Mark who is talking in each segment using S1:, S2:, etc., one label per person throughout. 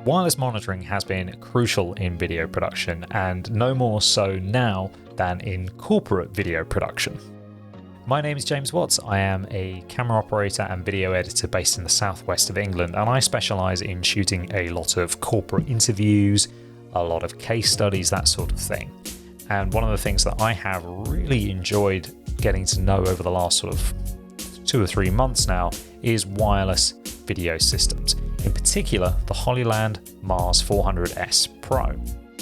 S1: Wireless monitoring has been crucial in video production, and no more so now than in corporate video production. My name is James Watts. I am a camera operator and video editor based in the southwest of England, and I specialise in shooting a lot of corporate interviews, a lot of case studies, that sort of thing. And one of the things that I have really enjoyed getting to know over the last sort of 2 or 3 months now is wireless video systems, in particular the Hollyland Mars 400S Pro.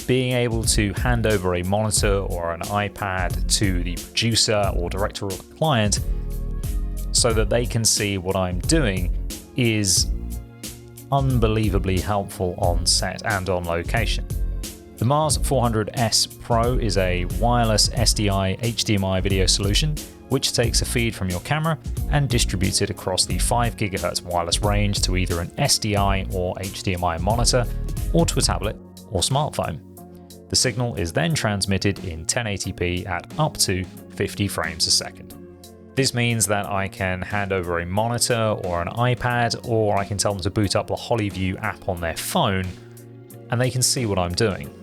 S1: Being able to hand over a monitor or an iPad to the producer or director or client so that they can see what I'm doing is unbelievably helpful on set and on location. The Mars 400S Pro is a wireless SDI HDMI video solution which takes a feed from your camera and distributes it across the 5 GHz wireless range to either an SDI or HDMI monitor or to a tablet or smartphone. The signal is then transmitted in 1080p at up to 50 frames a second. This means that I can hand over a monitor or an iPad, or I can tell them to boot up the Hollyview app on their phone, and they can see what I'm doing.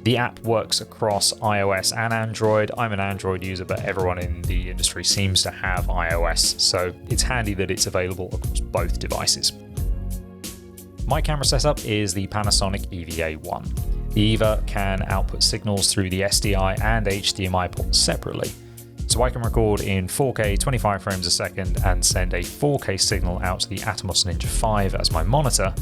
S1: The app works across iOS and Android. I'm an Android user, but everyone in the industry seems to have iOS, so it's handy that it's available across both devices. My camera setup is the Panasonic EVA1. The EVA can output signals through the SDI and HDMI ports separately, so I can record in 4K 25 frames a second and send a 4K signal out to the Atomos Ninja 5 as my monitor,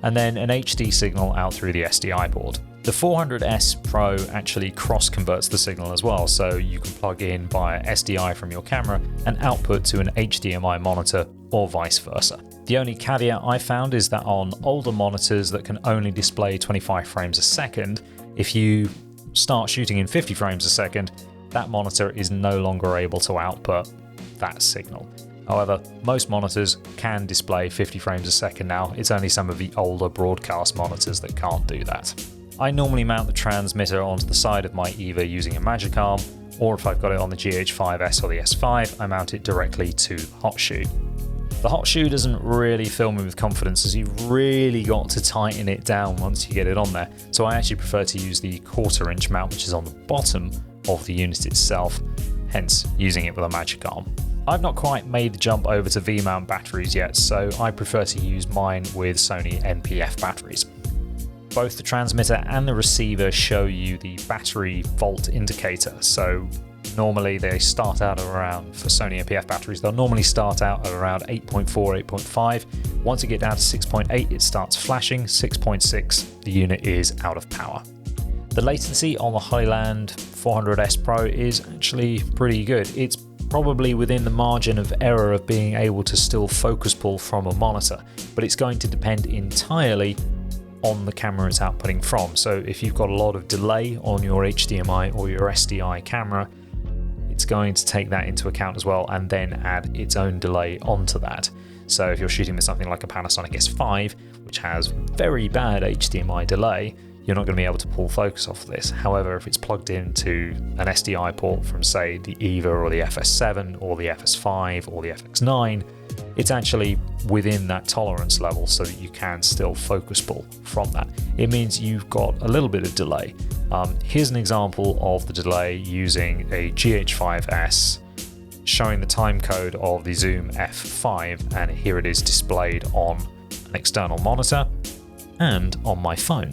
S1: and then an HD signal out through the SDI board. The 400S Pro actually cross-converts the signal as well, so you can plug in via SDI from your camera and output to an HDMI monitor or vice versa. The only caveat I found is that on older monitors that can only display 25 frames a second, if you start shooting in 50 frames a second, that monitor is no longer able to output that signal. However, most monitors can display 50 frames a second now. It's only some of the older broadcast monitors that can't do that. I normally mount the transmitter onto the side of my EVA using a magic arm, or if I've got it on the GH5S or the S5, I mount it directly to the hot shoe. The hot shoe doesn't really fill me with confidence, as you've really got to tighten it down once you get it on there, so I actually prefer to use the 1/4 inch mount which is on the bottom of the unit itself, hence using it with a magic arm. I've not quite made the jump over to V-mount batteries yet, so I prefer to use mine with Sony NPF batteries. Both the transmitter and the receiver show you the battery volt indicator, so normally they start out around, for Sony NPF batteries, they'll normally start out at around 8.4, 8.5. Once you get down to 6.8, it starts flashing. 6.6, the unit is out of power. The latency on the Hollyland 400S Pro is actually pretty good. It's probably within the margin of error of being able to still focus pull from a monitor, but it's going to depend entirely on the camera it's outputting from. So if you've got a lot of delay on your HDMI or your SDI camera, it's going to take that into account as well and then add its own delay onto that. So if you're shooting with something like a Panasonic S5, which has very bad HDMI delay, you're not going to be able to pull focus off this. However, if it's plugged into an SDI port from, say, the EVA or the FS7 or the FS5 or the FX9, it's actually within that tolerance level so that you can still focus pull from that. It means you've got a little bit of delay. Here's an example of the delay using a GH5S, showing the time code of the Zoom F5, and here it is displayed on an external monitor and on my phone.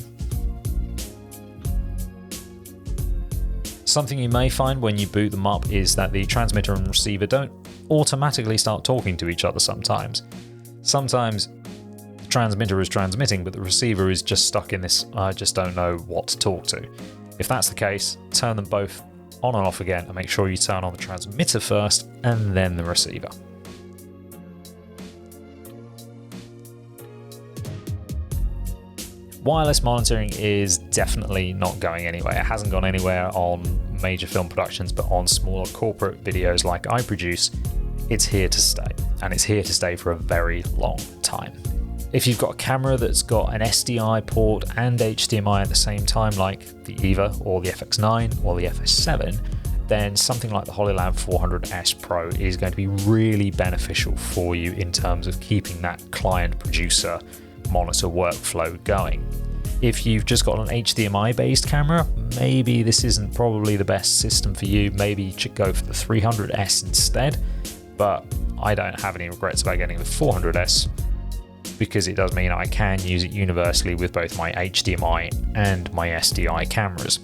S1: Something you may find when you boot them up is that the transmitter and receiver don't automatically start talking to each other sometimes. Sometimes the transmitter is transmitting, but the receiver is just stuck in this, I just don't know what to talk to. If that's the case, turn them both on and off again and make sure you turn on the transmitter first and then the receiver. Wireless monitoring is definitely not going anywhere. It hasn't gone anywhere on major film productions, but on smaller corporate videos like I produce, it's here to stay, and it's here to stay for a very long time. If you've got a camera that's got an SDI port and HDMI at the same time, like the EVA or the FX9 or the FS7, then something like the Hollyland 400S Pro is going to be really beneficial for you in terms of keeping that client producer monitor workflow going. If you've just got an HDMI based camera, maybe this isn't probably the best system for you. Maybe you should go for the 300S instead, but I don't have any regrets about getting the 400S because it does mean I can use it universally with both my HDMI and my SDI cameras.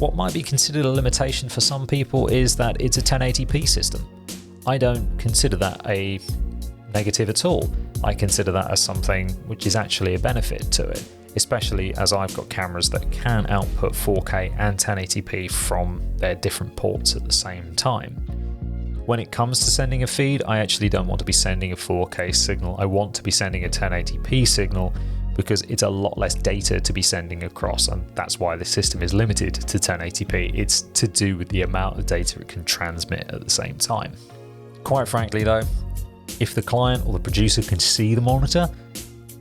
S1: What might be considered a limitation for some people is that it's a 1080p system. I don't consider that a negative at all. I consider that as something which is actually a benefit to it, especially as I've got cameras that can output 4K and 1080p from their different ports at the same time. When it comes to sending a feed, I actually don't want to be sending a 4K signal. I want to be sending a 1080p signal because it's a lot less data to be sending across, and that's why the system is limited to 1080p. It's to do with the amount of data it can transmit at the same time. Quite frankly though, if the client or the producer can see the monitor,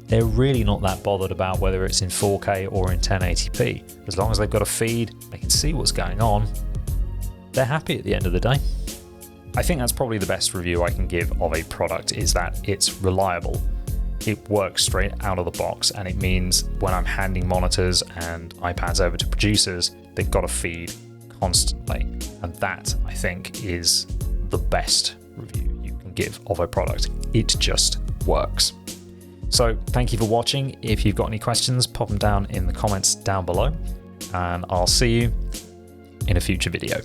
S1: they're really not that bothered about whether it's in 4K or in 1080p. As long as they've got a feed, they can see what's going on, they're happy at the end of the day. I think that's probably the best review I can give of a product, is that it's reliable. It works straight out of the box, and it means when I'm handing monitors and iPads over to producers, they've got a feed constantly. And that, I think, is the best review you can give of a product. It just works. So thank you for watching. If you've got any questions, pop them down in the comments down below, and I'll see you in a future video.